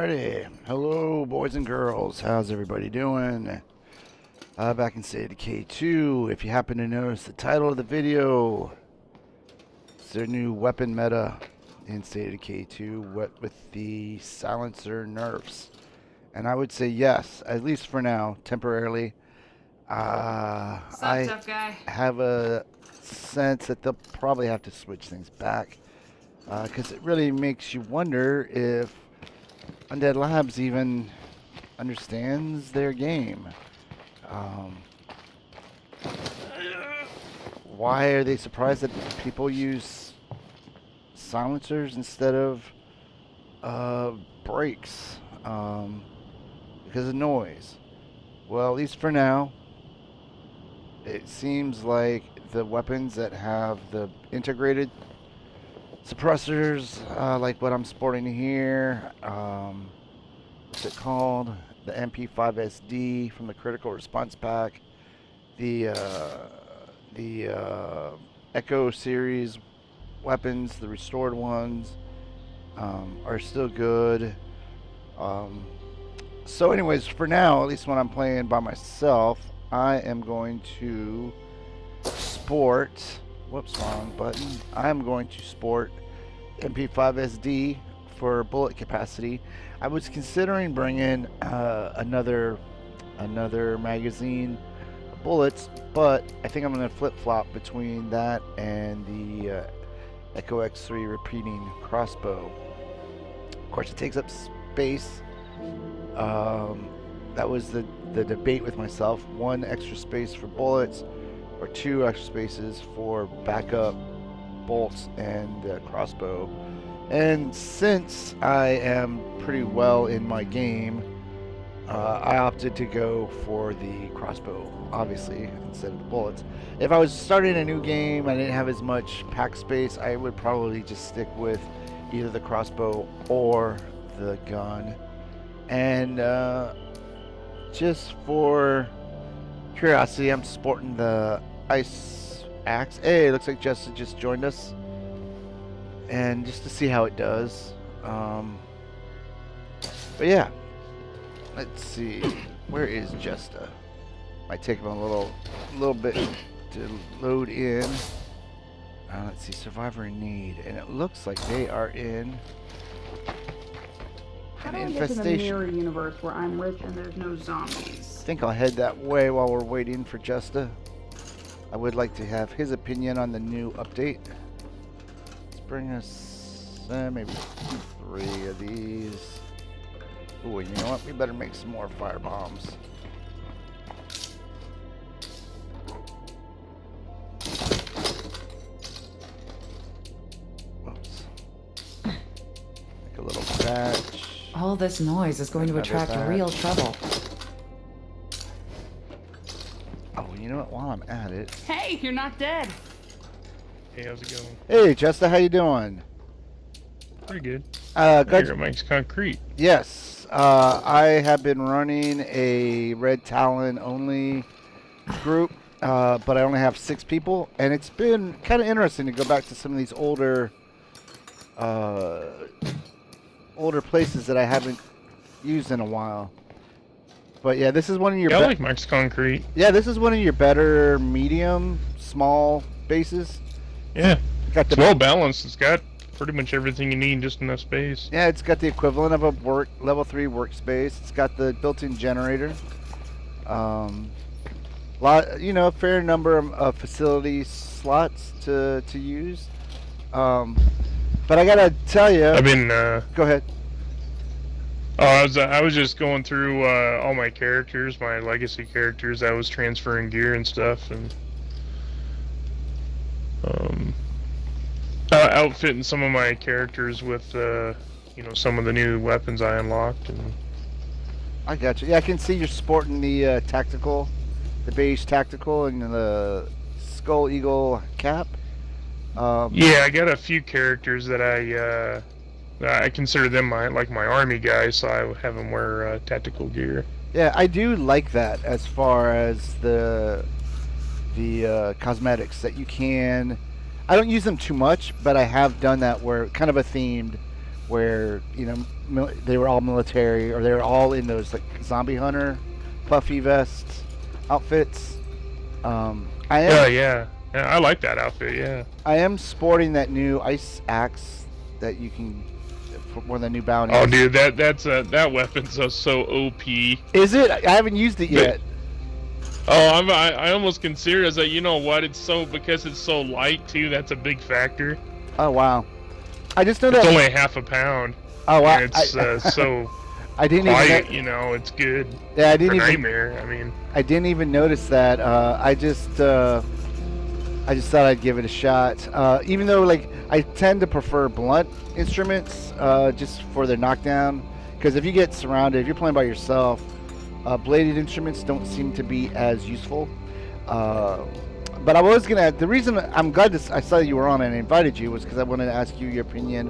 Alrighty, hello boys and girls, how's everybody doing? Back in State of Decay 2, if you happen to notice the title of the video, it's their new weapon meta in State of Decay 2 with the silencer nerfs. And I would say yes, at least for now, temporarily. I tough guy? have a sense that they'll probably have to switch things back. Because it really makes you wonder if Undead Labs even understands their game. Why are they surprised that people use silencers instead of brakes? Because of noise. Well, at least for now, it seems like the weapons that have the integrated suppressors, like what I'm sporting here, what's it called? The MP5SD from the Critical Response Pack, the Echo series weapons, the restored ones, are still good. So anyways, for now, at least when I'm playing by myself, I am going to sport, whoops, wrong button. I'm going to sport MP5SD for bullet capacity. I was considering bringing another magazine of bullets, but I think I'm going to flip-flop between that and the Echo X3 repeating crossbow. Of course, it takes up space. That was the debate with myself. One extra space for bullets or two extra spaces for backup bolts and crossbow. And since I am pretty well in my game, I opted to go for the crossbow, obviously, instead of the bullets. If I was starting a new game, I didn't have as much pack space, I would probably just stick with either the crossbow or the gun. And just for curiosity, I'm sporting the ice axe. Hey, looks like Jessica just joined us. And just to see how it does. But yeah. Let's see. Where is Jesta? Might take him a little bit to load in. Let's see. Survivor in need. And it looks like they are in How an do I get to the infestation. mirror universe where I'm rich and there's no zombies? I think I'll head that way while we're waiting for Jesta. I would like to have his opinion on the new update. Let's bring us maybe 3 of these. Ooh, you know what? We better make some more fire bombs. Whoops. Make a little batch. All this noise is going to attract real trouble. Oh, you know what? While I'm at it. Hey, you're not dead. Hey, how's it going? Hey, Jesta, how you doing? Pretty good. Good. Here, Mike's concrete. Yes, I have been running a Red Talon only group, but I only have 6 people, and it's been kind of interesting to go back to some of these older places that I haven't used in a while. But yeah, this is one of your. Yeah, I like Mike's concrete. Yeah, this is one of your better medium, small bases. Yeah, Got the it's well balanced. It's got pretty much everything you need, just enough space. Yeah, it's got the equivalent of a level 3 workspace. It's got the built-in generator. Fair number of facility slots to use. But I gotta tell you. I've been. Go ahead. Oh, I was just going through all my characters, my legacy characters. I was transferring gear and stuff, and outfitting some of my characters with some of the new weapons I unlocked. And I got you. Yeah, I can see you're sporting the tactical, the beige tactical, and the Skull Eagle cap. Yeah, I got a few characters that I consider them my army guys, so I have them wear tactical gear. Yeah, I do like that as far as the cosmetics that you can. I don't use them too much, but I have done that where kind of a themed where they were all military, or they were all in those like zombie hunter, puffy vests, outfits. I am. Yeah. I like that outfit. Yeah. I am sporting that new ice axe that you can. One of the new bounties. Oh, dude, that weapon's so OP. Is it? I haven't used it yet. I almost consider it as you know what? Because it's so light too. That's a big factor. Oh wow! I just know it's that only half a pound. Oh wow! And it's so. I didn't quiet, even. It's good. Yeah, I didn't even. Nightmare. I mean. I didn't even notice that. I just thought I'd give it a shot. Even though like I tend to prefer blunt instruments, just for their knockdown. Because if you get surrounded, if you're playing by yourself, bladed instruments don't seem to be as useful. But I was gonna. The reason I'm glad I saw you were on and I invited you was because I wanted to ask you your opinion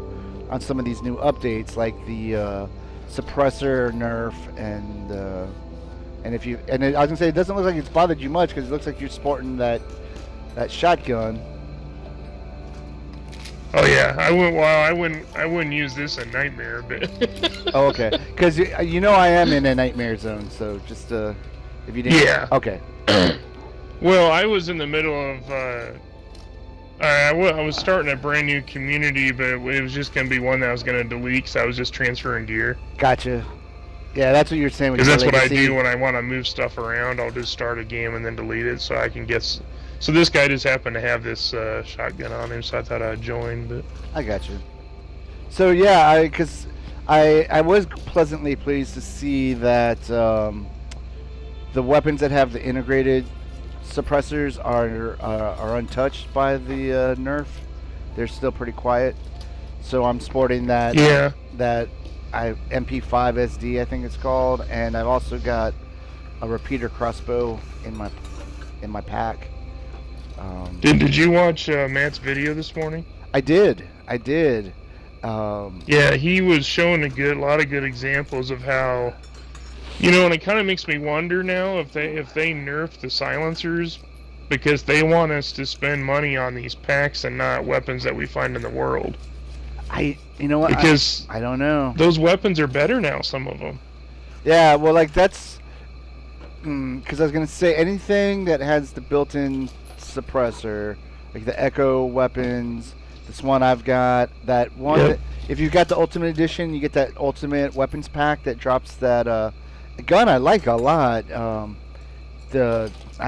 on some of these new updates, like the suppressor nerf and if you I was gonna say it doesn't look like it's bothered you much because it looks like you're sporting that shotgun. Oh yeah, I wouldn't use this in Nightmare, but. Oh, okay. Because I am in a nightmare zone, so just if you didn't. Yeah. Okay. Well, I was in the middle of. I was starting a brand new community, but it was just gonna be one that I was gonna delete, so I was just transferring gear. Gotcha. Yeah, that's what you're saying. Because that's what I do when I want to move stuff around. I'll just start a game and then delete it, so I can get. So this guy just happened to have this shotgun on him, so I thought I'd join. But I got you. So yeah, because I was pleasantly pleased to see that the weapons that have the integrated suppressors are untouched by the nerf. They're still pretty quiet. So I'm sporting that. Yeah. That MP5 SD, I think it's called, and I've also got a repeater crossbow in my pack. Did you watch Matt's video this morning? I did. Yeah, he was showing a lot of good examples of how, and it kind of makes me wonder now if they nerf the silencers because they want us to spend money on these packs and not weapons that we find in the world. You know what? Because I don't know. Those weapons are better now, some of them. Yeah, well, like that's because I was gonna say anything that has the built-in suppressor, like the Echo weapons. This one I've got, that one. Yep. If you've got the Ultimate Edition, you get that Ultimate Weapons Pack that drops that gun I like a lot. I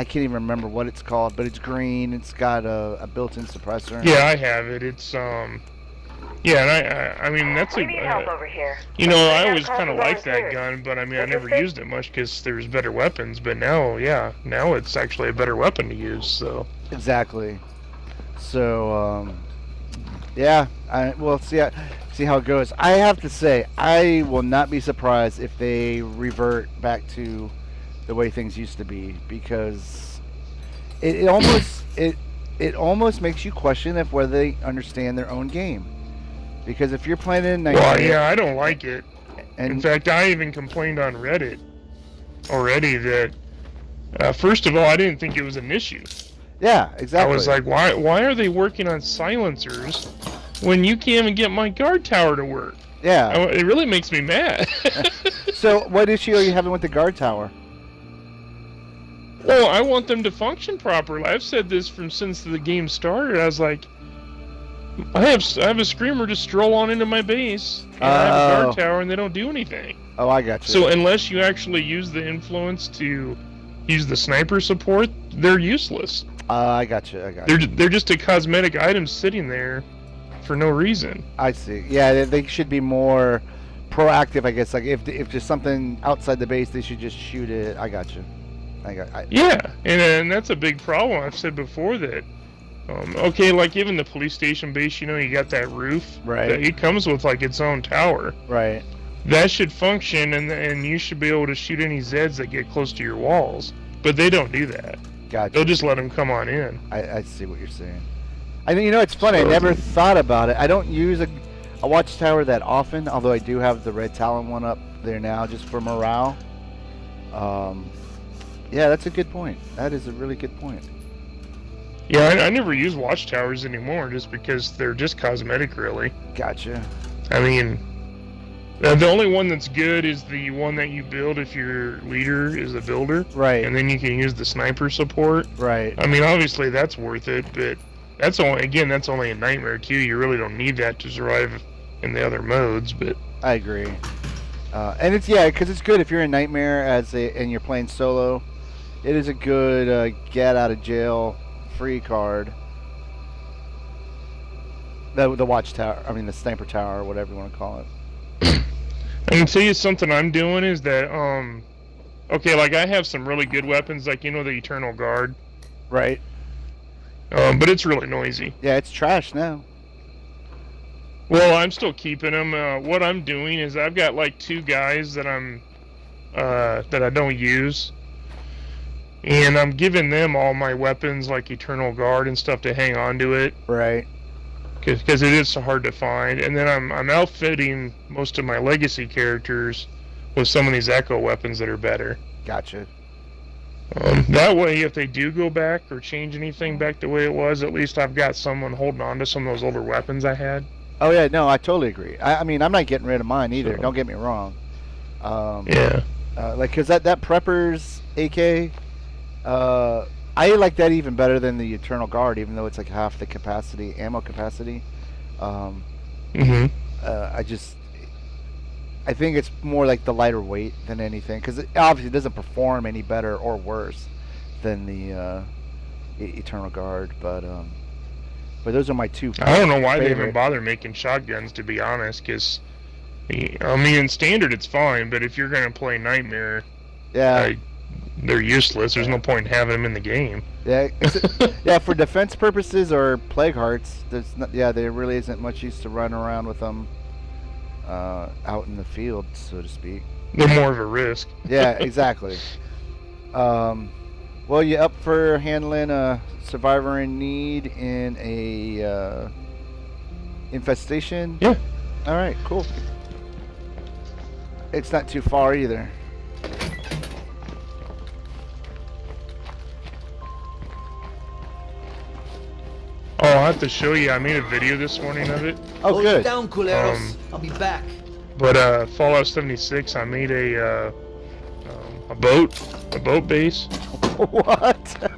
can't even remember what it's called, but it's green. It's got a built-in suppressor. Yeah, I have it. It's Yeah, and I mean that's we need help over here. I always kind of liked that gun, but I mean I never used it much because there's better weapons. But now it's actually a better weapon to use. So exactly. So yeah, we'll see how it goes. I have to say I will not be surprised if they revert back to the way things used to be, because it almost makes you question if whether they understand their own game. Because if you're playing in Well, yeah, I don't like it. And in fact, I even complained on Reddit already that, first of all, I didn't think it was an issue. Yeah, exactly. I was like, why are they working on silencers when you can't even get my guard tower to work? Yeah. It really makes me mad. So, what issue are you having with the guard tower? Well, I want them to function properly. I've said this since the game started. I was like, I have a screamer just stroll on into my base, and I have a guard tower, and they don't do anything. Oh, I got you. So unless you actually use the influence to use the sniper support, they're useless. I got you. They're just a cosmetic item sitting there for no reason. I see. Yeah, they should be more proactive, I guess. Like if there's something outside the base, they should just shoot it. I got you. Yeah, and that's a big problem. I've said before that. Okay, like even the police station base, you got that roof. Right. It comes with like its own tower. Right. That should function, and you should be able to shoot any Zeds that get close to your walls. But they don't do that. Gotcha. They'll just let them come on in. I see what you're saying. I think it's funny. I never thought about it. I don't use a watchtower that often, although I do have the Red Talon one up there now just for morale. Yeah, that's a good point. That is a really good point. Yeah, I never use watchtowers anymore just because they're just cosmetic, really. Gotcha. I mean, the only one that's good is the one that you build if your leader is a builder. Right. And then you can use the sniper support. Right. I mean, obviously that's worth it, but that's only a nightmare too. You really don't need that to survive in the other modes, but... I agree. And it's, yeah, because it's good if you're in Nightmare and you're playing solo. It is a good get out of jail free card. The watchtower, I mean the sniper tower, or whatever you want to call it. I can tell you something I'm doing is that, okay, like I have some really good weapons, like, you know, the Eternal Guard. Right. But it's really noisy. Yeah, it's trash now. Well, I'm still keeping them. What I'm doing is I've got like 2 guys that that I don't use. And I'm giving them all my weapons, like Eternal Guard and stuff, to hang on to it. Right. Because it is so hard to find. And then I'm outfitting most of my legacy characters with some of these Echo weapons that are better. Gotcha. That way, if they do go back or change anything back the way it was, at least I've got someone holding on to some of those older weapons I had. Oh yeah, no, I totally agree. I mean, I'm not getting rid of mine either. So. Don't get me wrong. Yeah. Like, cause that Prepper's AK, I like that even better than the Eternal Guard, even though it's like half the capacity, ammo capacity. I think it's more like the lighter weight than anything, because it obviously doesn't perform any better or worse than the Eternal Guard. But those are my 2. I don't know why favorite. they even bother making shotguns, to be honest. Because I mean, in standard it's fine, but if you're gonna play Nightmare, yeah. They're useless. There's no point in having them in the game. Yeah, yeah. For defense purposes or plague hearts, there really isn't much use to run around with them out in the field, so to speak. They're more of a risk. Yeah, exactly. Well, you up for handling a survivor in need in a infestation? Yeah. All right, cool. It's not too far either. Oh, I'll have to show you. I made a video this morning of it. Oh, Hold good. it down, culeros. I'll be back. But Fallout 76, I made a boat base. What?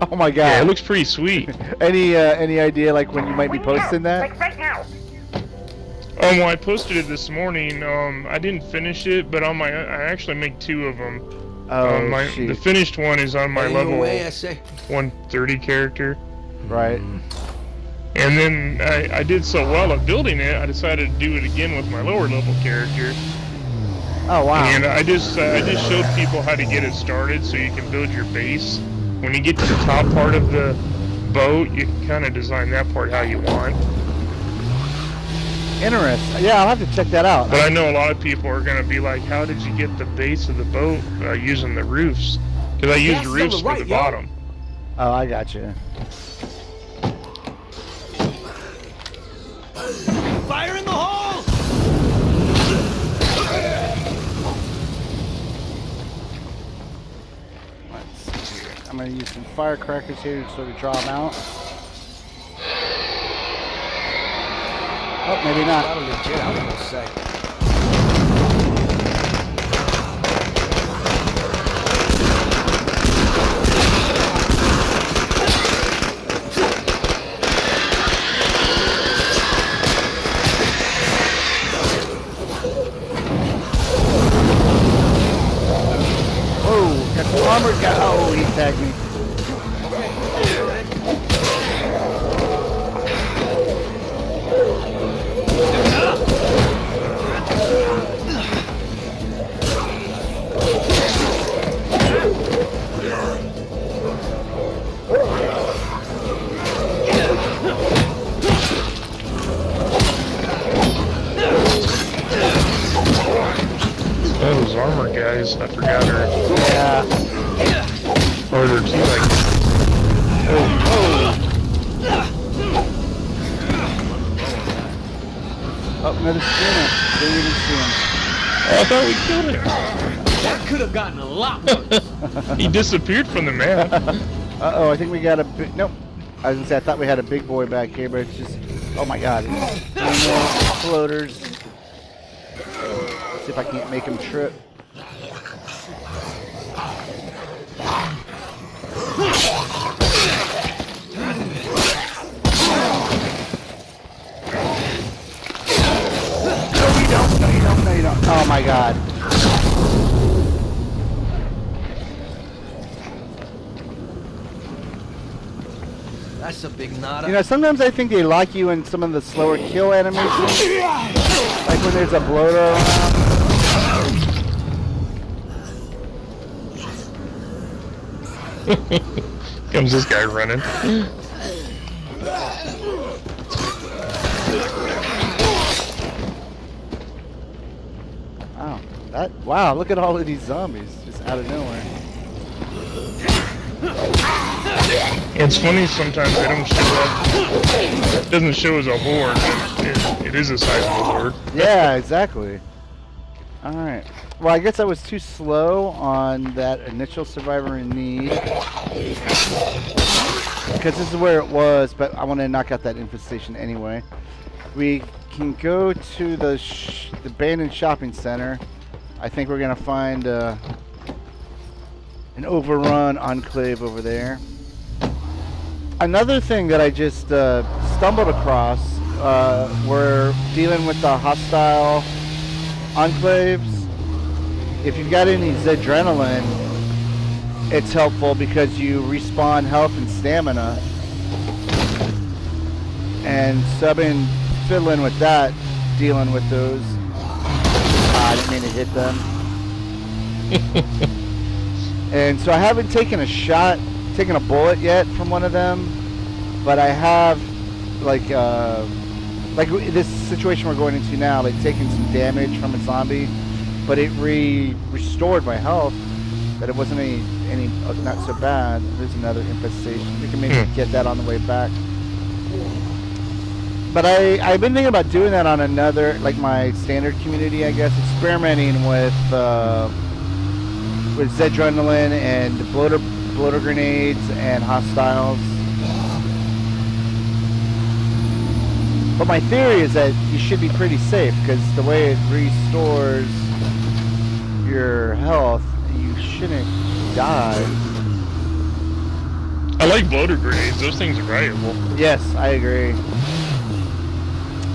Oh my god. Yeah, it looks pretty sweet. Any idea like when you might be posting that? Well, I posted it this morning. I didn't finish it, but I actually made 2 of them. Oh, shoot. The finished one is on my level Away, I say. 130 character. Right. And then I did so well at building it, I decided to do it again with my lower level character. Oh wow. And I just showed people how to get it started so you can build your base. When you get to the top part of the boat, you can kind of design that part how you want. Interesting. Yeah, I'll have to check that out. But I know a lot of people are going to be like, how did you get the base of the boat using the roofs? Because I used roofs for the bottom. Oh, I got you. Fire in the hole! Let's see here. I'm going to use some firecrackers here to sort of draw them out. Oh, maybe not. That'll legit, I was gonna say. Whoa, got the armored guy. Oh, he tagged me. Those armor guys, I forgot her. Yeah. Or their team, like. Oh, another spinner. Didn't even see him. Oh, I thought we killed him. That could have gotten a lot worse. He disappeared from the map. Uh-oh, I think we got a big... Nope. I was going to say, I thought we had a big boy back here, but it's just Oh my god. More floaters. See if I can't make him trip. No, you don't. Oh my god. That's a big nada. You know, sometimes I think they like you in some of the slower kill animations. Like when there's a bloater around. Comes this guy running. Wow, look at all of these zombies just out of nowhere. It's funny sometimes they don't show up. It doesn't show as a horde, but it is a sizable horde. Yeah, exactly. Alright. Well, I guess I was too slow on that initial survivor in need. Because this is where it was, but I want to knock out that infestation anyway. We can go to the abandoned shopping center. I think we're going to find an overrun enclave over there. Another thing that I just stumbled across, we're dealing with the hostile enclaves. If you've got any Zedrenaline, it's helpful because you respawn health and stamina. And so I've been fiddling with that, dealing with those. I didn't mean to hit them. And so I haven't taken a bullet yet from one of them, but I have like this situation we're going into now, like taking some damage from a zombie, but it restored my health, but it wasn't any not so bad. There's another infestation. We can maybe get that on the way back. But I've been thinking about doing that on another, like my standard community, I guess, experimenting with Zedrenaline and bloater grenades and hostiles. But my theory is that you should be pretty safe because the way it restores your health, you shouldn't die. I like bloater grenades. Those things are valuable. Yes, I agree.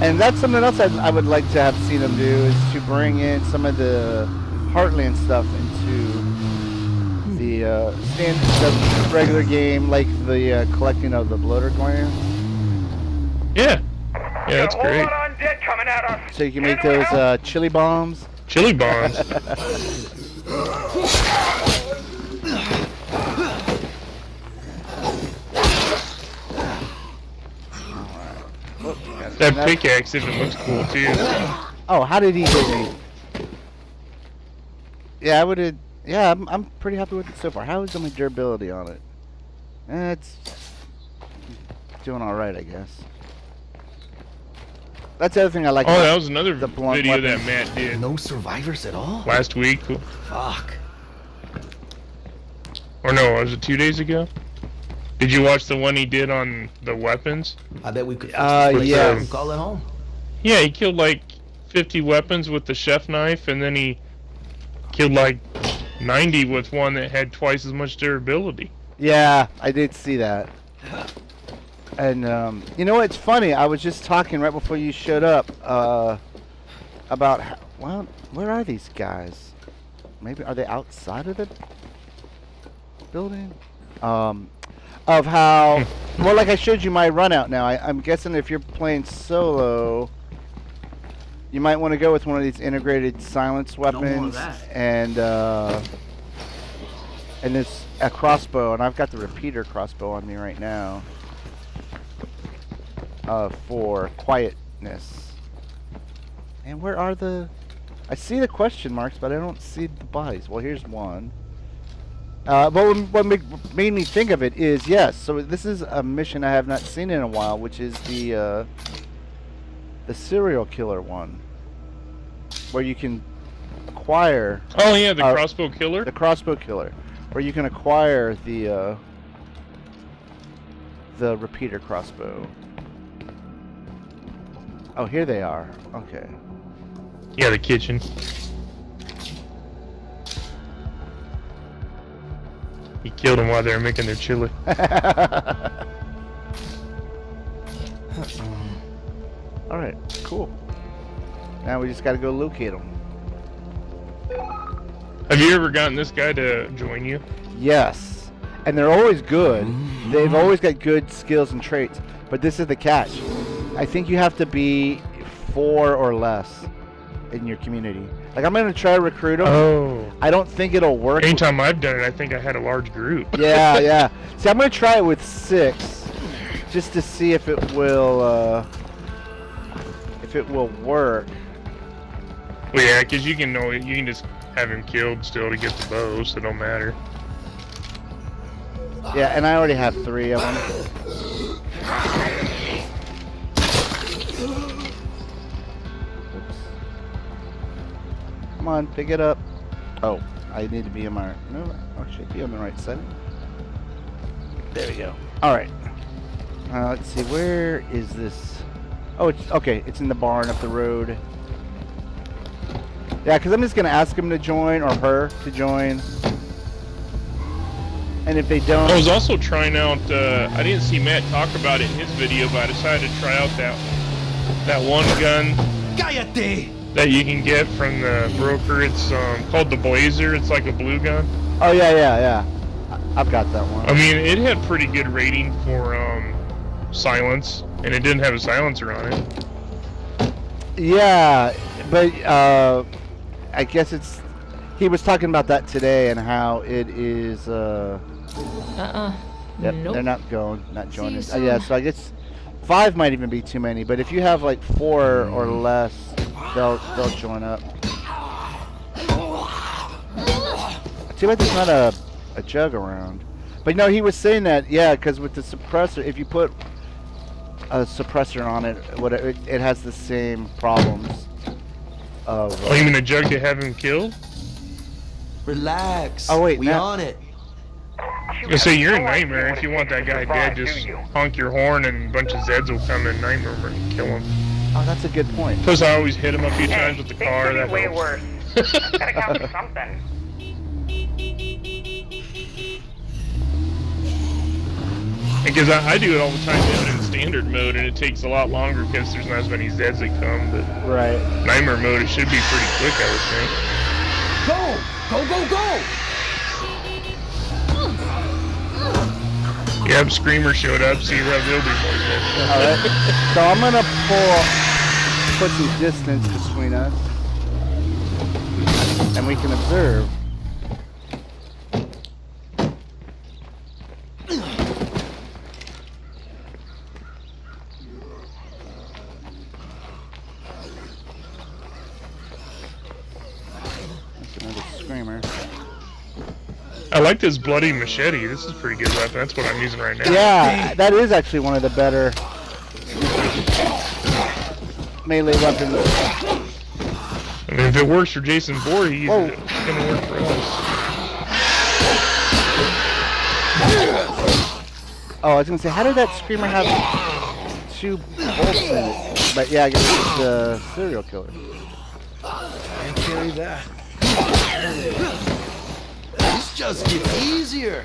And that's something else I would like to have seen them do, is to bring in some of the Heartland stuff into the regular game, like the collecting of the bloater glands. Yeah, that's great. So you can make those chili bombs. Chili bombs. That pickaxe even looks cool too. Oh, how did he hit me? Yeah, I'm pretty happy with it so far. How is my durability on it? It's doing all right, I guess. That's the other thing I like. Oh, that was another the blunt video weapons. that Matt did No survivors at all? last week. Fuck. Or no, was it 2 days ago? Did you watch the one he did on the weapons? I bet we could yes. call it home. Yeah, he killed like 50 weapons with the chef knife, and then he killed like 90 with one that had twice as much durability. Yeah, I did see that. And you know what's funny? I was just talking right before you showed up about well, where are these guys? Maybe are they outside of the building? Of how well, like I showed you my run out now. I'm guessing if you're playing solo, you might want to go with one of these integrated silence weapons and this a crossbow, and I've got the repeater crossbow on me right now. For quietness. And where are the... I see the question marks, but I don't see the bodies. Well, here's one. But what made me think of it is, yes, so this is a mission I have not seen in a while, which is the serial killer one. Where you can acquire... Oh yeah, the crossbow killer? The crossbow killer. Where you can acquire the repeater crossbow. Oh, here they are. Okay. Yeah, the kitchen. He killed them while they were making their chili. Alright, cool. Now we just gotta go locate them. Have you ever gotten this guy to join you? Yes. And they're always good. They've always got good skills and traits. But this is the catch. I think you have to be 4 or less in your community. Like, I'm gonna try to recruit them. Oh. I don't think it'll work. Anytime I've done it, I think I had a large group. Yeah, yeah. See, I'm gonna try it with 6, just to see if it will work. Well, yeah, because you can just have him killed still to get the bow, so it don't matter. Yeah, and I already have 3 of them. Oops. Come on, pick it up. Oh, I need to be on my... No, I should be on the right side. There we go. Alright. Let's see, where is this? Oh, it's okay. It's in the barn up the road. Yeah, because I'm just going to ask him to join, or her to join. And if they don't... I was also trying out, I didn't see Matt talk about it in his video, but I decided to try out that one gun Cállate! that you can get from the broker. It's called the Blazer. It's like a blue gun. Oh, yeah. I've got that one. I mean, it had pretty good rating for silence, and it didn't have a silencer on it. Yeah, but I guess it's... He was talking about that today and how it is... Yep, Nope. they're not joining. you soon. Yeah, so I guess 5 might even be too many, but if you have like 4 or less, they'll join up. Too bad there's not a jug around. But no, he was saying that, yeah, because with the suppressor, if you put a suppressor on it, it has the same problems of... Oh, you mean a jug to have him killed? Relax. Oh, wait, we now- on it. I say you're a nightmare. If you want that guy dead, just honk your horn and a bunch of Zeds will come in nightmare and kill him. Oh, that's a good point. Plus, I always hit him a few times with the car. That way helps. worse. Gotta count for something. Because I do it all the time down in standard mode, and it takes a lot longer because there's not as many Zeds that come. But Right. nightmare mode, it should be pretty quick, I would think. Go! Go, go, go! Yep, Screamer showed up. See, there'll be more Zeds. Alright. So I'm gonna put some distance between us. And we can observe. That's another screamer. I like this bloody machete. This is a pretty good weapon. That's what I'm using right now. Yeah, that is actually one of the better melee weapons. I mean, if it works for Jason Voorhees, Whoa. it's gonna work for us. Oh, I was gonna say, how did that screamer have 2 bolts in it? But yeah, I guess it's the serial killer. Can't carry that. This just gets easier.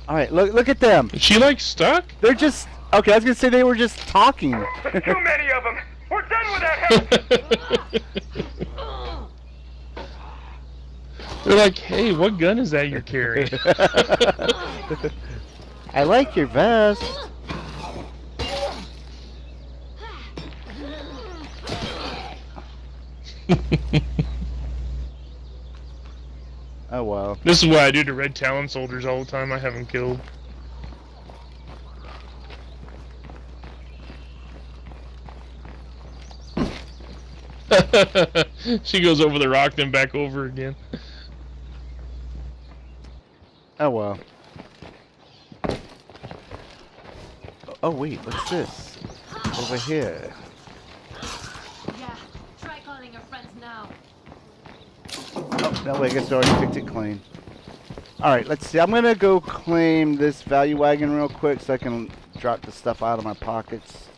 All right, look at them. Is she like stuck? They're just okay. I was gonna say they were just talking. There's too many of them. We're done with that help. They're like, hey, what gun is that you're carrying? I like your vest. Oh wow. This is what I do to Red Talon soldiers all the time. I have them killed. She goes over the rock, then back over again. Oh well. Oh wait, what's this? Over here. Yeah, try calling your friends now. Oh, no, I guess I already picked it clean. Alright, let's see. I'm going to go claim this value wagon real quick so I can drop the stuff out of my pockets.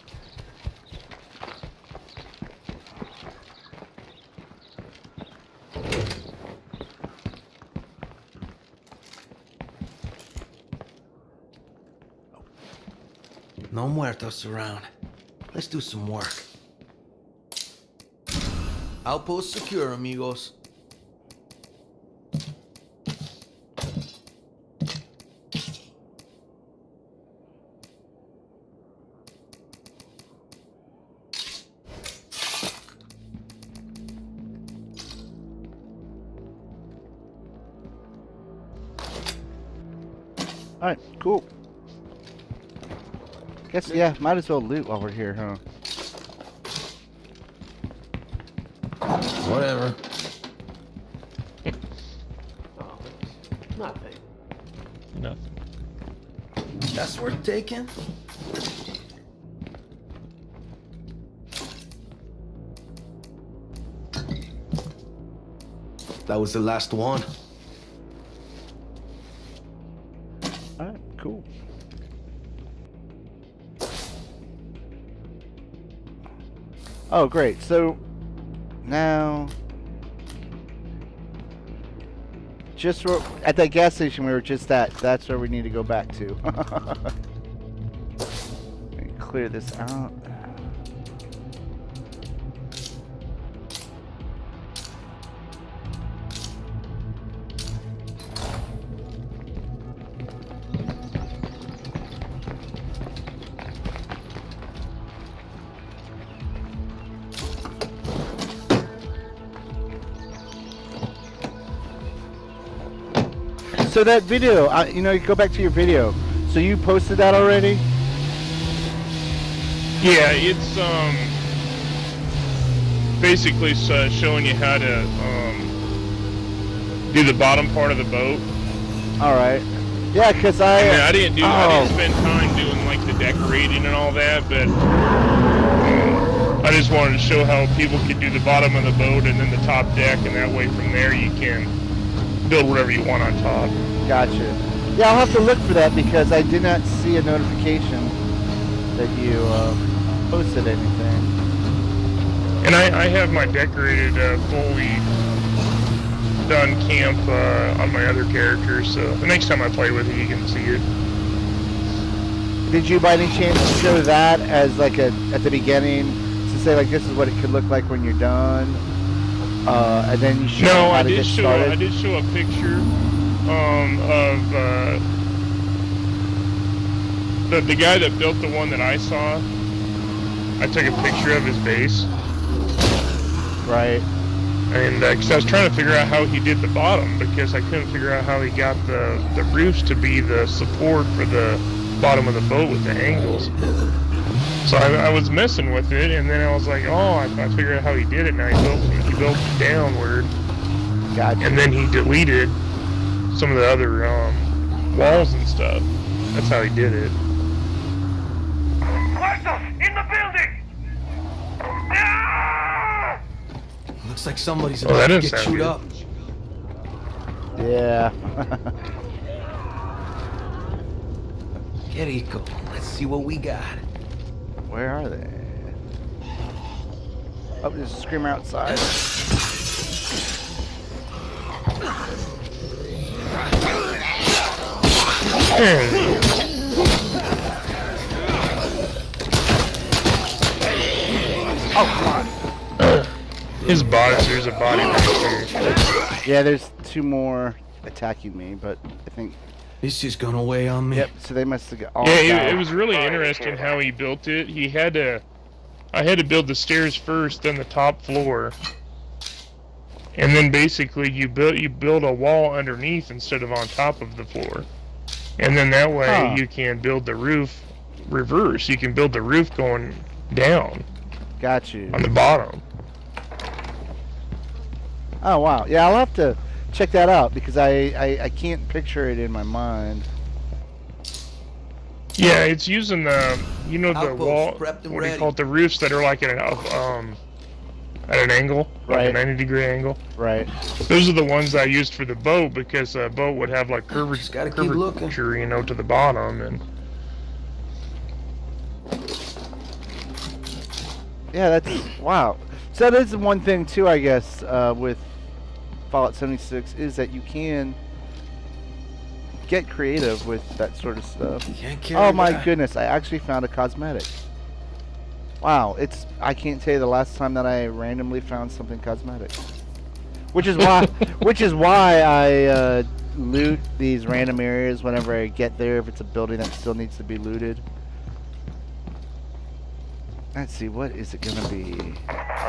No muertos around. Let's do some work. Outpost secure, amigos. Alright, cool. Guess, yeah, might as well loot while we're here, huh? Whatever. Nothing. Nothing. That's worth taking. That was the last one. Alright, cool. Oh, great. So, now... Just at that gas station we were just at, that's where we need to go back to. Let me clear this out. So that video, you know, you go back to your video. So you posted that already? Yeah, it's basically showing you how to do the bottom part of the boat. All right. Yeah, because I didn't spend time doing like the decorating and all that, but I just wanted to show how people could do the bottom of the boat and then the top deck, and that way from there you can build whatever you want on top. Gotcha. Yeah, I'll have to look for that because I did not see a notification that you posted anything. And I have my decorated, fully done camp on my other characters, so the next time I play with it, you can see it. Did you by any chance show that as like at the beginning to say like this is what it could look like when you're done? And then you show No, how I to did get show started? I did show a picture of the guy that built the one that I saw. I took a picture of his base, Right. and because I was trying to figure out how he did the bottom, because I couldn't figure out how he got the roofs to be the support for the bottom of the boat with the angles. So I was messing with it, and then I was like, oh, I figured out how he did it. Now he built it downward, Gotcha. and then he deleted some of the other walls and stuff. That's how he did it. Muertos in the building! Ah! Looks like somebody's Oh, that about to didn't get sound chewed good. up. Yeah. Get Eco. Let's see what we got. Where are they? Oh, there's a screamer outside. His body, there's a body right there. Yeah, there's two more attacking me, but I think... This is gonna weigh on me. Yep, so they must have got... all Yeah, died. it was really interesting how he built it. I had to build the stairs first, then the top floor. And then basically you build a wall underneath instead of on top of the floor. And then that way you can build the roof reverse. You can build the roof going down Got you. on the bottom. Oh, wow. Yeah, I'll have to check that out because I can't picture it in my mind. Yeah, it's using the, you know, the Outpost wall, prepped what and do you ready. call it, the roofs that are like at an angle, like Right. a 90-degree angle. Right. Those are the ones I used for the boat because the boat would have like Just gotta keep looking. curvature, you know, to the bottom, and Yeah, that's... Wow. So that is one thing, too, I guess, with Fallout 76, is that you can get creative with that sort of stuff. Can't carry Oh my that. goodness! I actually found a cosmetic. Wow, I can't tell you the last time that I randomly found something cosmetic. Which is why I loot these random areas whenever I get there if it's a building that still needs to be looted. Let's see, what is it gonna be?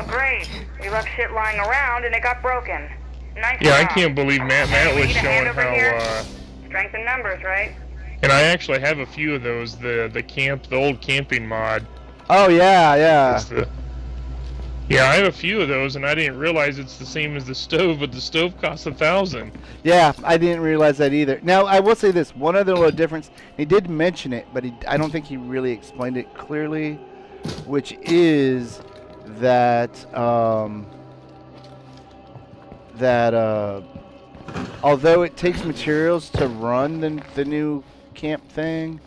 Great. You left shit lying around and it got broken. Nice Yeah, I job. can't believe Matt We was need a showing hand over here? how. Strength in numbers, right? And I actually have a few of those. The old camping mod. Oh yeah. Is yeah, I have a few of those, and I didn't realize it's the same as the stove, but the stove costs $1,000. Yeah, I didn't realize that either. Now, I will say this. One other little difference. He did mention it, but I don't think he really explained it clearly, which is that although it takes materials to run the new camp thing,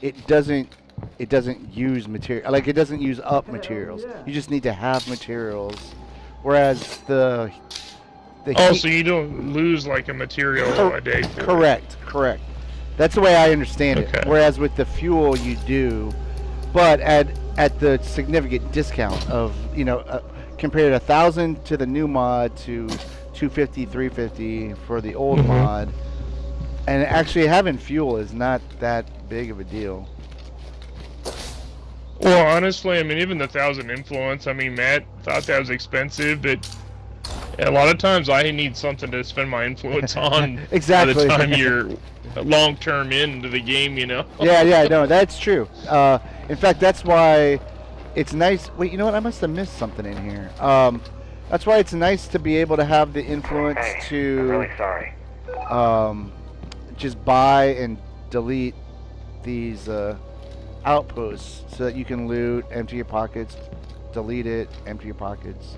it doesn't use material. Like, it doesn't use up materials. You just need to have materials. Whereas the Oh, heat- so you don't lose like a material a day. For it. Correct. That's the way I understand it. Okay. Whereas with the fuel, you do, but at the significant discount of compared 1,000 to the new mod to 250, 350 for the old Mhm. mod, and actually having fuel is not that big of a deal. Well, honestly, I mean, even the 1,000 influence. I mean, Matt thought that was expensive, but a lot of times I need something to spend my influence on. Exactly. By the time you're long-term into the game, you know. Yeah, no, that's true. In fact, that's why it's nice. Wait, you know what? I must have missed something in here. That's why it's nice to be able to have the influence Hey, I'm to really sorry. just buy and delete these outposts so that you can loot, empty your pockets, delete it, empty your pockets,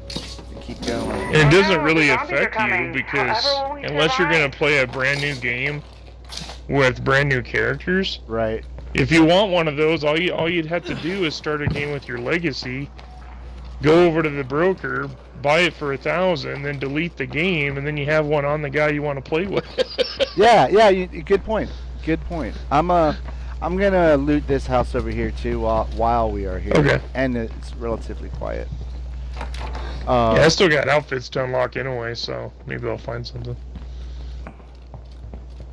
and keep going. And it doesn't Oh, really the zombies are affect you coming. because However will we unless you're survive? gonna play a brand new game with brand new characters, Right. if you want one of those, all you'd have to do is start a game with your legacy, go over to the broker, buy it for 1,000, then delete the game, and then you have one on the guy you want to play with. Yeah. Good point. I'm gonna loot this house over here too while we are here. Okay. And it's relatively quiet. Yeah, I still got outfits to unlock anyway, so maybe I'll find something.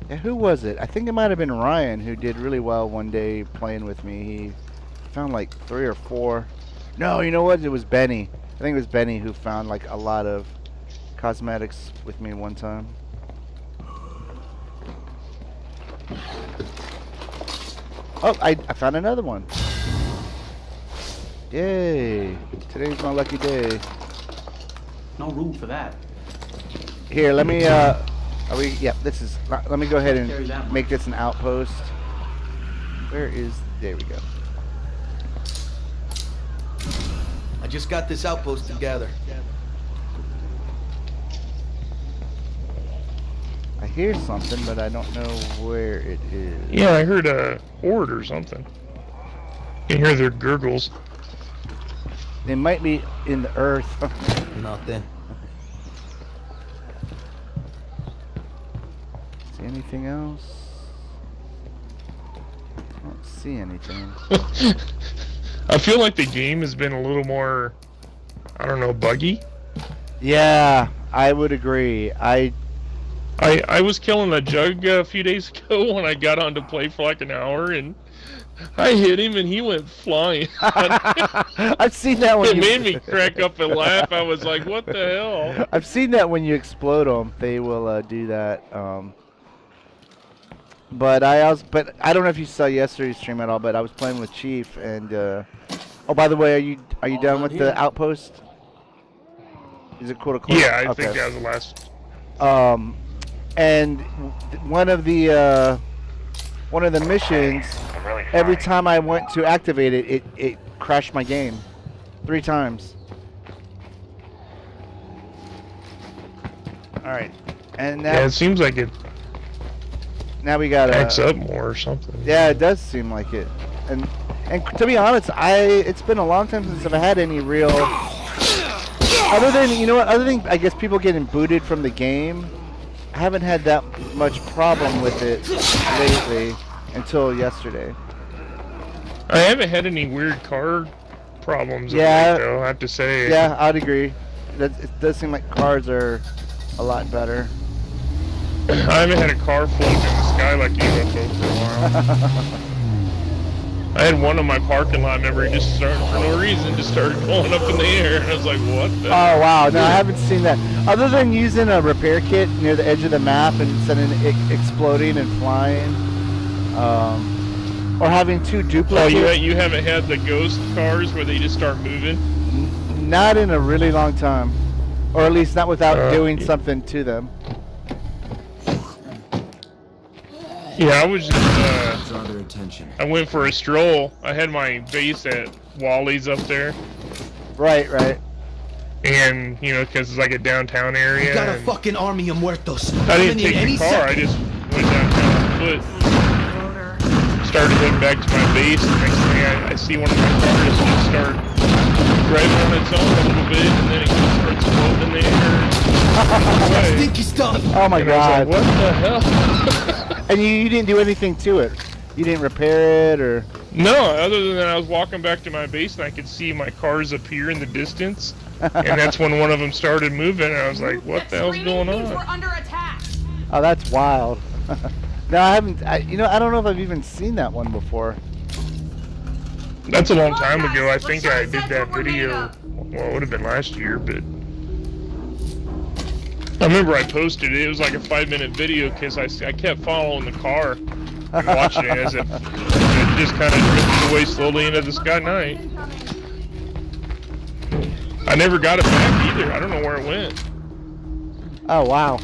Yeah, who was it? I think it might have been Ryan who did really well one day playing with me. He found like 3 or 4. No, you know what? It was Benny. I think it was Benny who found like a lot of cosmetics with me one time. Oh, I found another one. Yay. Today's my lucky day. No room for that. Here, let me, this is, let me go ahead Carry that and one. make this an outpost. Where is, there we go. I just got this outpost together. I hear something, but I don't know where it is. Yeah, I heard a horde or something. You can hear their gurgles. They might be in the earth. Nothing. See anything else? I don't see anything. I feel like the game has been a little more, I don't know, buggy. Yeah, I would agree. I was killing a jug a few days ago when I got on to play for like an hour, and I hit him and he went flying. I've seen that when It made me crack up and laugh. I was like, what the hell? I've seen that when you explode them, they will do that. But I don't know if you saw yesterday's stream at all. But I was playing with Chief, and oh, by the way, are you All done done with here. the outpost? Is it cool to close? Yeah, I Okay. think that was the last. And one of the missions, I'm really sorry. every time I went to activate it, it crashed my game 3 times. All right, and now Yeah, it seems like it now we got backs up more or something. Yeah, it does seem like it. And to be honest, it's been a long time since I've had any real other than I guess people getting booted from the game. haven't had that much problem with it lately until yesterday. I haven't had any weird car problems of Yeah. late, though, I have to say. Yeah, I'd agree. It does seem like cars are a lot better. I haven't had a car float in the sky like a UFO for a while. I had one in my parking lot, remember, he just started, for no reason, just started going up in the air, and I was like, what the? Oh wow, no, I haven't seen that. Other than using a repair kit near the edge of the map and sending it exploding and flying, or having two duplicates. Oh, you haven't had the ghost cars where they just start moving? Not in a really long time, or at least not without doing something to them. Yeah, I was just, Draw their attention. I went for a stroll. I had my base at Wally's up there. Right, right. And, you know, because it's like a downtown area. You got a and fucking army of muertos. I didn't Coming in take any the car, second. I just went downtown on foot. Started heading back to my base, and next thing I see one of my cars just start driving on its own a little bit, and then it just starts floating in the air. Stinky stuff. Oh my And god. I was like, what the hell? And you didn't do anything to it. You didn't repair it or. No, other than that, I was walking back to my base and I could see my cars appear in the distance, and that's when one of them started moving. And I was like, "What the hell's going Means we're on?" under attack. Oh, that's wild. No, I haven't. I don't know if I've even seen that one before. That's a long time ago. I think I did that video. Well, it would have been last year, but I remember I posted it. It was like a 5-minute video because I kept following the car and watching it as it just kind of drifted away slowly into the sky night. I never got it back either. I don't know where it went. Oh wow.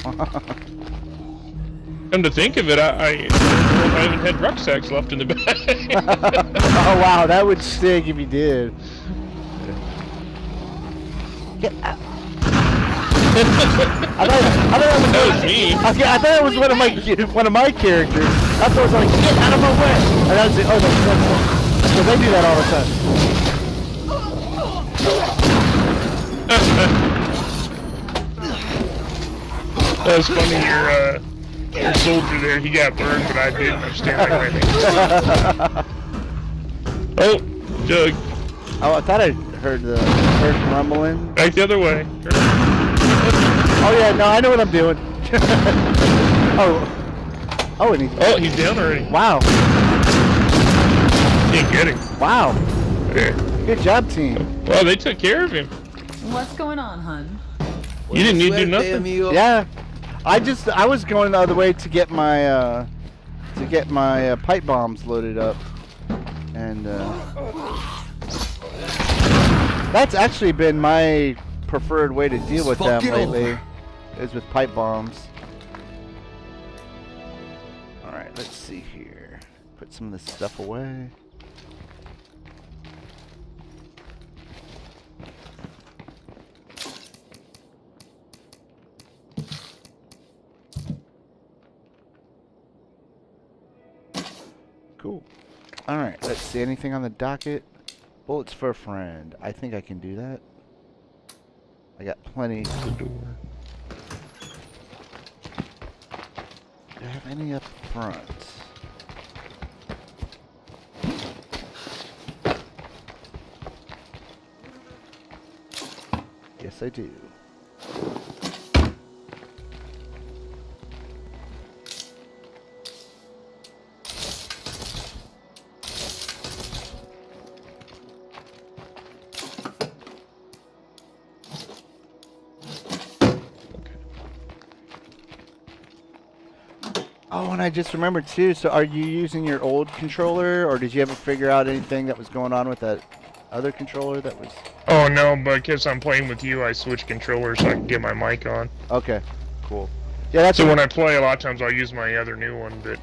Come to think of it, I even had rucksacks left in the bag. Oh wow, that would stink if you did. Get out. I thought That was me. Okay, I thought it was one of my characters. I thought it was like, get out of my way. And I was like, oh no, because they do that all the time. That was funny. Your soldier there, he got burned, but I didn't. I'm standing right there. Oh, Jug. Oh, I thought I heard the rumbling. Back the other way. Oh yeah, no, I know what I'm doing. Oh, and he's down already. Wow. Didn't get him. Wow. Yeah. Good job, team. Well, they took care of him. What's going on, hun? You didn't need to do nothing. Amigo. Yeah. I was going the other way to get my pipe bombs loaded up, and that's actually been my preferred way to deal with them lately, is with pipe bombs. All right, let's see here. Put some of this stuff away. Cool. Alright, let's see. Anything on the docket? Bullets for a friend. I think I can do that. I got plenty. The door. Do I have any up front? Yes, I do. Oh, and I just remembered too, so are you using your old controller, or did you ever figure out anything that was going on with that other controller that was... Oh no, but because I'm playing with you, I switch controllers so I can get my mic on. Okay, cool. Yeah, that's So when I play, a lot of times I'll use my other new one, but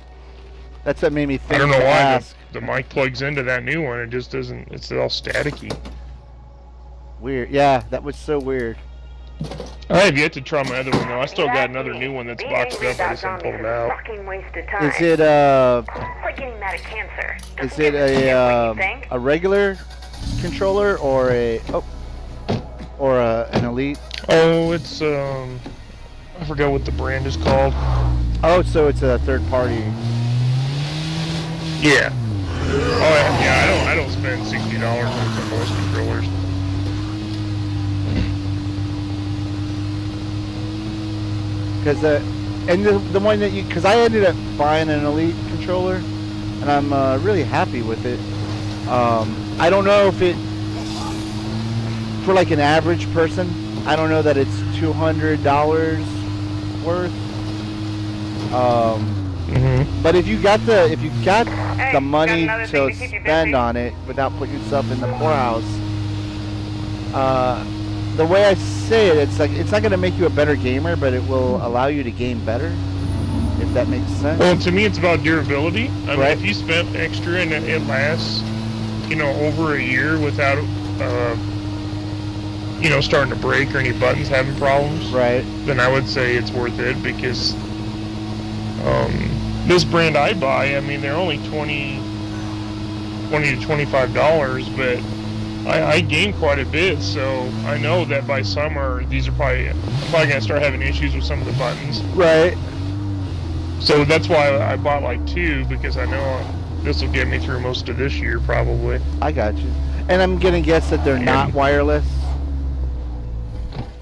that's what made me think I don't know to why ask. the mic plugs into that new one. It just doesn't. It's all staticky. Weird. Yeah, that was so weirard. I have yet to try my other one though. I still got another new one that's boxed up. I just haven't pulled it out. Fucking waste of time. Is it It's like getting mad at cancer. is Doesn't it give a shit what you think. a regular controller or an elite? Oh, it's I forgot what the brand is called. Oh, so it's a third party. Yeah. Oh yeah, I don't spend $60 on most controllers. Because and the one that because I ended up buying an Elite controller, and I'm really happy with it. I don't know if it for like an average person. I don't know that it's $200 worth. But if you got the money to spend on it without putting yourself in the poorhouse, the way I say it, it's like it's not going to make you a better gamer, but it will allow you to game better. If that makes sense. Well, to me, it's about durability. I mean, Right. if you spent extra and it lasts, over a year without, starting to break or any buttons having problems, Right. then I would say it's worth it because this brand I buy, I mean, they're only $20 to $25, but I game quite a bit, so I know that by summer I'm probably going to start having issues with some of the buttons. Right. So that's why I bought like 2, because I know this will get me through most of this year probably. I got you. And I'm gonna guess that they're not wireless.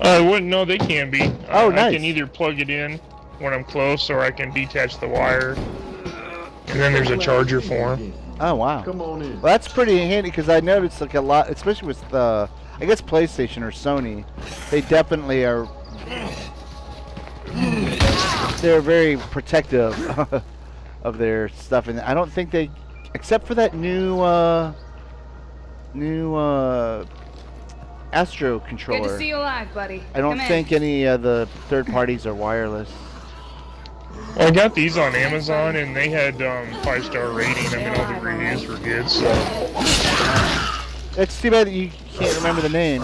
I wouldn't know, they can be. Oh, I nice. can either plug it in when I'm close, or I can detach the wire. And then there's a charger for them. Oh wow. Come on in. Well, that's pretty handy because I noticed like a lot, especially with the, I guess PlayStation or Sony, they definitely are. They're very protective of their stuff, and I don't think they, except for that new Astro controller. Good to see you alive, buddy. I don't Come in. think any of the third parties are wireless. Well, I got these on Amazon, and they had 5-star rating. I mean, all the reviews were good, so... It's too bad that you can't remember the name.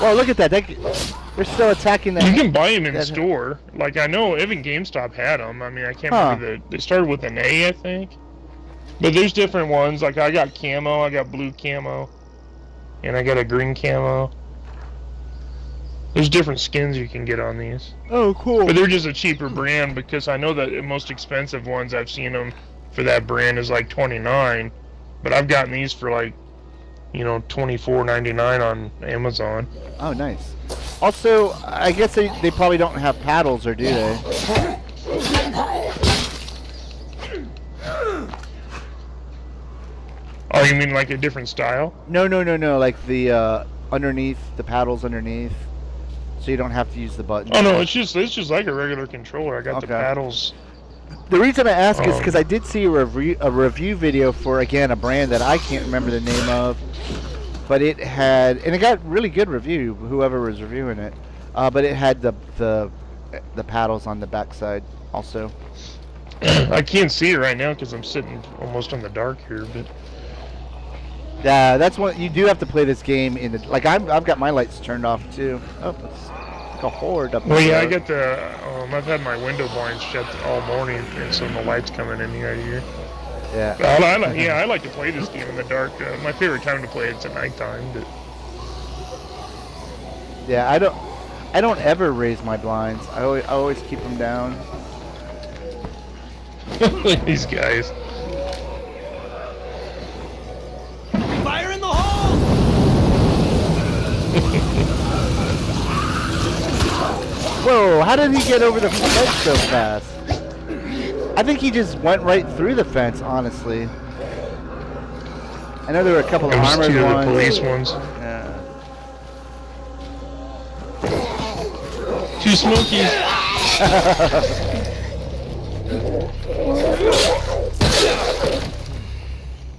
Well, look at that. They're still attacking that. You can buy them in store. Like, I know even GameStop had them. I mean, I can't remember they started with an A, I think. But there's different ones. Like, I got camo, I got blue camo, and I got a green camo. There's different skins you can get on these. Oh, cool. But they're just a cheaper brand, because I know that the most expensive ones I've seen them for that brand is like $29. But I've gotten these for like, $24.99 on Amazon. Oh, nice. Also, I guess they probably don't have paddles, or do they? Oh, you mean like a different style? No. Like the underneath, the paddles underneath, so you don't have to use the button. Oh no, it's just like a regular controller. I got the paddles. The reason I ask is because I did see a review video for, again, a brand that I can't remember the name of, but it got really good review, whoever was reviewing it, but it had the paddles on the backside also. I can't see it right now because I'm sitting almost in the dark here, but Yeah, that's one. You do have to play this game in the, like I've got my lights turned off too. Oh, it's like a horde up there. well, yeah, I got the I've had my window blinds shut all morning, and so the lights coming in right here. Yeah. I like to play this game in the dark. My favorite time to play it's at nighttime. But Yeah, I don't ever raise my blinds. I always keep them down. these guys. Fire in the hole! Whoa! How did he get over the fence so fast? I think he just went right through the fence. Honestly, I know there were a couple of Those armored two of the ones. police ones. Yeah. Two smokies.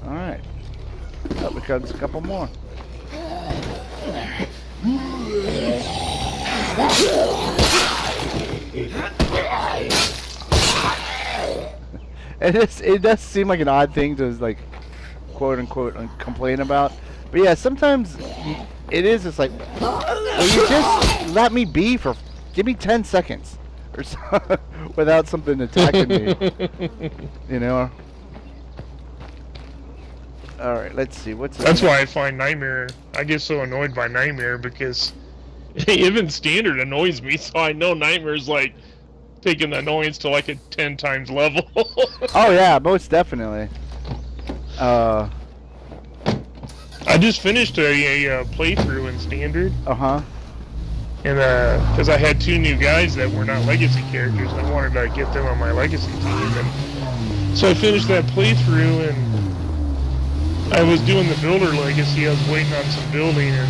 All right. That becomes a couple more. And it does seem like an odd thing to like quote unquote complain about, but yeah, sometimes it is just like, will you just let me be for, give me 10 seconds or so, without something attacking me, you know? All right, let's see what's. That's why I find Nightmare. I get so annoyed by Nightmare because Even standard annoys me, so I know Nightmare's like taking the annoyance to like a 10 times level. Oh yeah, most definitely. I just finished a playthrough in standard, Uh-huh. and because I had 2 new guys that were not legacy characters, and I wanted to get them on my legacy team, and so I finished that playthrough, and I was doing the builder legacy. I was waiting on some building, and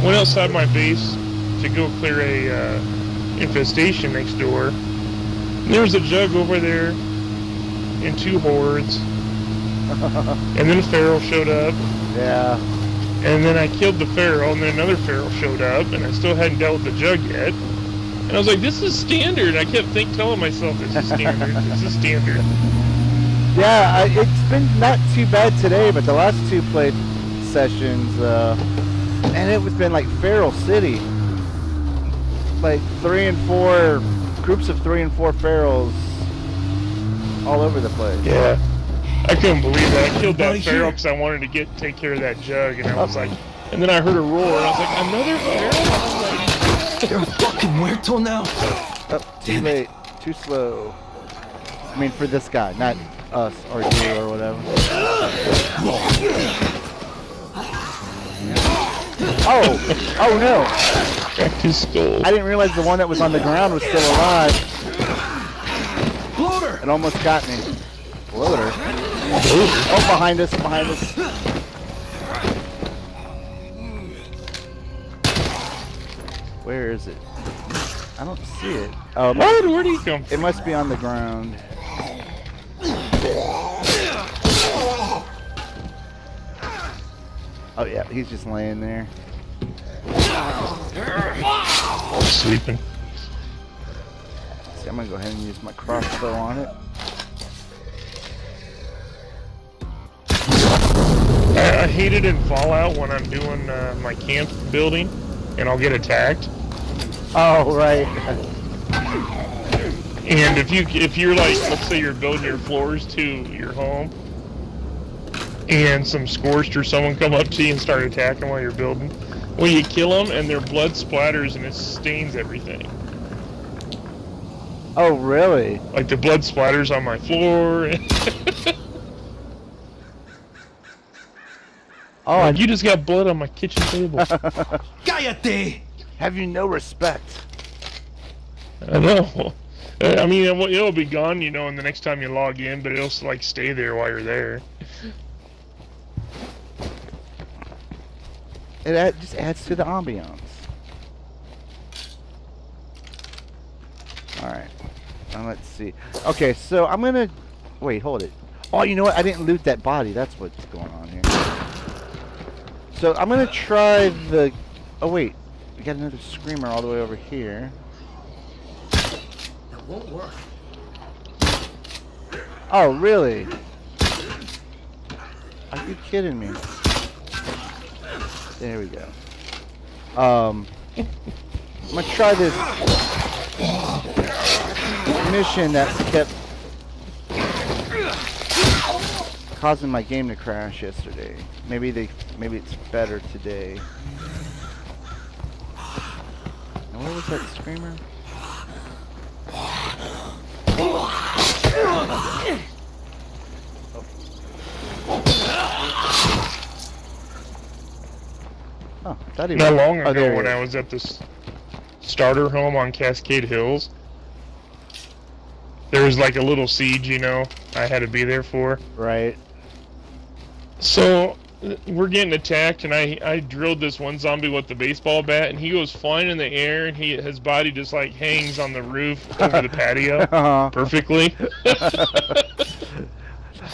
went outside my base to go clear a infestation next door. And there was a jug over there, and 2 hordes, and then a feral showed up. Yeah. And then I killed the feral, and then another feral showed up, and I still hadn't dealt with the jug yet. And I was like, this is standard. I kept telling myself, this is standard, this is standard. Yeah, it's been not too bad today, but the last 2 play sessions, and it was been like Feral City. Like 3 and 4, groups of 3 and 4 ferals all over the place. Yeah. I couldn't believe that. I killed that Everybody feral here. because I wanted to take care of that jug, and I was like, and then I heard a roar, and I was like, another feral? You're a fucking muerto now. Oh, too late. Too slow. I mean, for this guy, not us or you or whatever. Oh no! Cracked his skull. I didn't realize the one that was on the ground was still alive. Floater. It almost got me. Floater. Oh, behind us, behind us. Where is it? I don't see it. Oh, What? Where did he come it from? must be on the ground. Oh yeah, he's just laying there. Sleeping. See, I'm gonna go ahead and use my crossbow on it. I hate it in Fallout when I'm doing my camp building, and I'll get attacked. Oh right. And if you're like, let's say you're building your floors to your home, and some scorched or someone come up to you and start attacking while you're building, well, you kill them and their blood splatters and it stains everything. Oh really? Like the blood splatters on my floor. Oh, Like, you just got blood on my kitchen table. Cállate. have you no respect? I know. I mean, it'll be gone, you know, and the next time you log in, but it'll like stay there while you're there. It just adds to the ambiance. Alright. Now let's see. Okay, so I'm gonna... Wait, hold it. Oh, you know what? I didn't loot that body. That's what's going on here. So I'm gonna try the... Oh, wait. We got another screamer all the way over here. That won't work. Oh, really? Are you kidding me? There we go. I'm gonna try this mission that's kept causing my game to crash yesterday. Maybe it's better today. Now, where was that screamer? Oh, I thought he Not was... long Oh, there ago he when is. I was at this starter home on Cascade Hills, there was like a little siege, you know, I had to be there for. Right. So we're getting attacked, and I drilled this one zombie with the baseball bat, and he goes flying in the air, and his body just like hangs on the roof over the patio perfectly.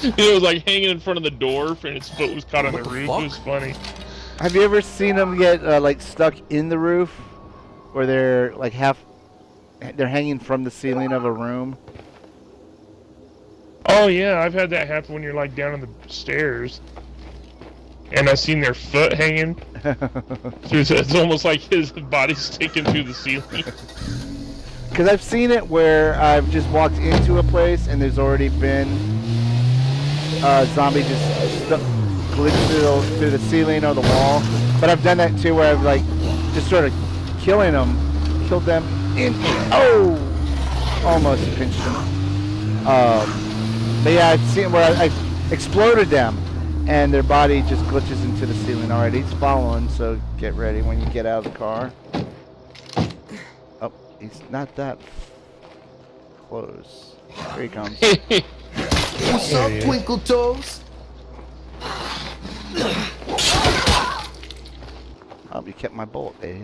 It was like hanging in front of the door, and its foot was caught on the roof. fuck? It was funny. Have you ever seen them get like stuck in the roof, where they're like they're hanging from the ceiling of a room? Oh yeah, I've had that happen when you're like down on the stairs, and I've seen their foot hanging through. It's almost like his body's sticking through the ceiling. Because I've seen it where I've just walked into a place and there's already been a zombie just glitched through the ceiling or the wall. But I've done that too, where I've like just sort of killing them, killed them in. Oh, almost pinched them. But yeah, I've seen where I exploded them, and their body just glitches into the ceiling. All right, he's following, so get ready when you get out of the car. Oh, he's not that close. Here he comes. What's up, Twinkle Toes? Oh, you kept my bullet, eh?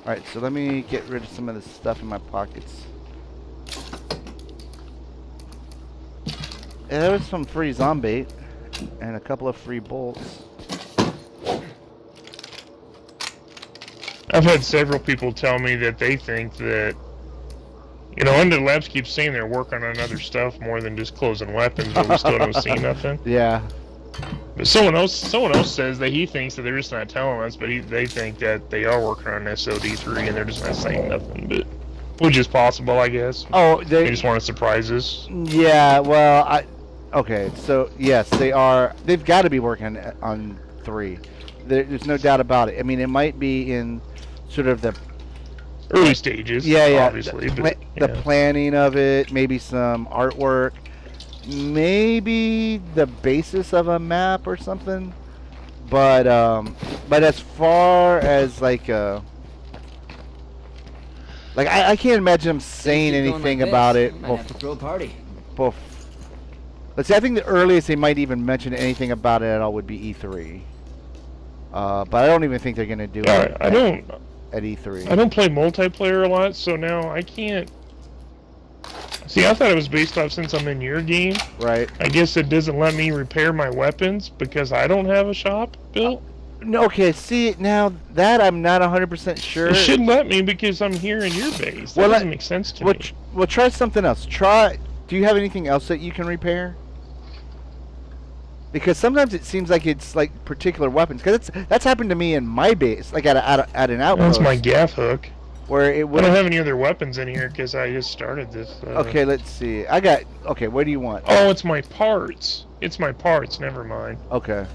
Alright, so let me get rid of some of the stuff in my pockets. Yeah, there was some free zombie and a couple of free bolts. I've had several people tell me that they think that, you know, Under Labs keeps saying they're working on other stuff more than just closing weapons, but we still don't see nothing. Yeah. But someone else says that he thinks that they're just not telling us, but they think that they are working on SOD3 and they're just not saying nothing. But which is possible, I guess. Oh, They just want to surprise us. Yeah, well, okay, so yes, they are. They've got to be working on 3. There's no doubt about it. I mean, it might be in sort of the Early stages, yeah, obviously. The planning of it, maybe some artwork, maybe the basis of a map or something. But as far as I can't imagine them saying anything about it. Might have to throw a party. Let's see, I think the earliest they might even mention anything about it at all would be E3. But I don't even think they're gonna do it. At E3. I don't play multiplayer a lot, so now I can't. See, I thought it was based off since I'm in your game. Right. I guess it doesn't let me repair my weapons because I don't have a shop built. No, okay, see, now that I'm not 100% sure. It should let me because I'm here in your base. That doesn't make sense to me. Well, try something else. Do you have anything else that you can repair? Because sometimes it seems like it's like particular weapons. Because that's happened to me in my base, like at an outpost. That's my gaff hook. Where it I don't have any other weapons in here because I just started this. Okay, let's see. Okay, what do you want? Oh, it's my parts. It's my parts. Never mind. Okay.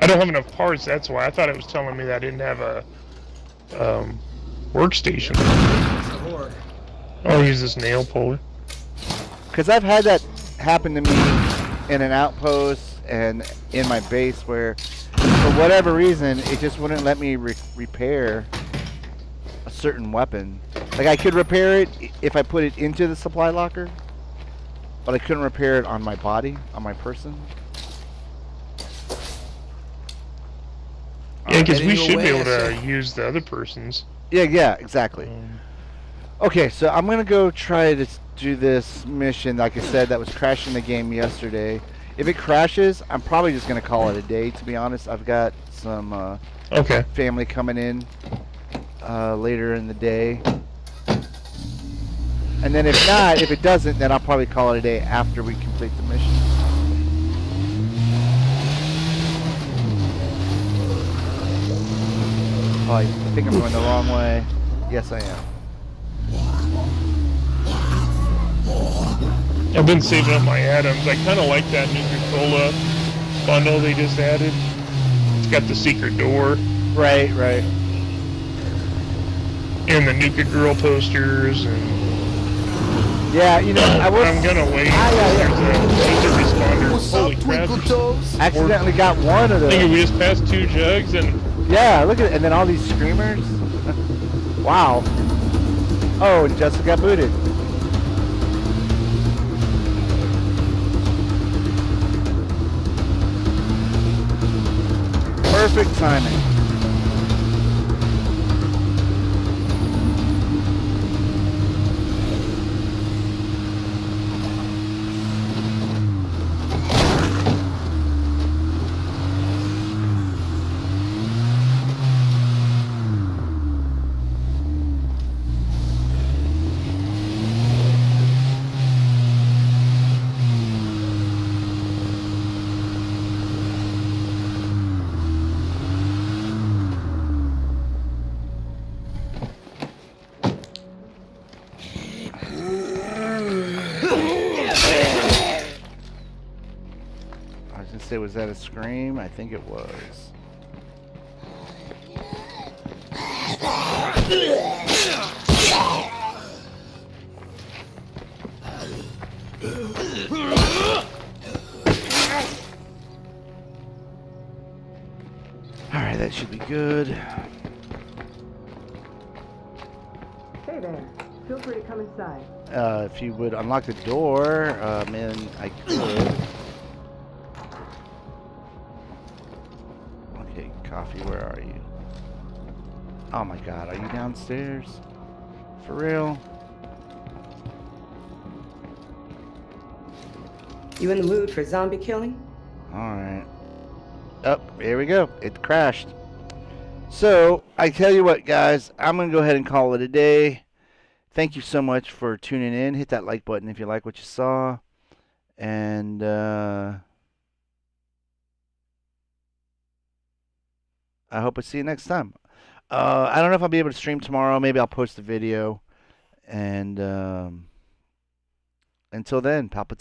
I don't have enough parts. That's why I thought it was telling me that I didn't have a workstation. I'll use this nail puller. Because I've had that happen to me in an outpost and in my base where, for whatever reason, it just wouldn't let me repair a certain weapon. Like, I could repair it if I put it into the supply locker, but I couldn't repair it on my body, on my person. Yeah, because we should be able to use the other person's. Yeah, exactly. Okay, so I'm going to go try to do this mission, like I said, that was crashing the game yesterday. If it crashes, I'm probably just going to call it a day, to be honest. I've got some family coming in later in the day. And then if not, if it doesn't, then I'll probably call it a day after we complete the mission. Oh, I think I'm going the wrong way. Yes, I am. I've been saving up my atoms. I kind of like that Nuka-Cola bundle they just added. It's got the secret door. Right. And the Nuka Girl posters and... Yeah, you know, I'm gonna wait. There's a responder. What's Holy up, crap. Twinkle Toes? accidentally got one of I think those. we just passed 2 jugs and... Yeah, look at it. And then all these screamers. Wow. Oh, and Jessica got booted. Perfect timing. Was that a scream? I think it was. that should be good. Hey there. Feel free to come inside. If you would unlock the door, man, I could. Okay, coffee, where are you? Oh my god, are you downstairs? For real? You in the mood for zombie killing? Alright. Oh, here we go. It crashed. So, I tell you what, guys, I'm going to go ahead and call it a day. Thank you so much for tuning in. Hit that like button if you like what you saw. And, I hope I see you next time. I don't know if I'll be able to stream tomorrow. Maybe I'll post a video. And, until then, PalpyTeen.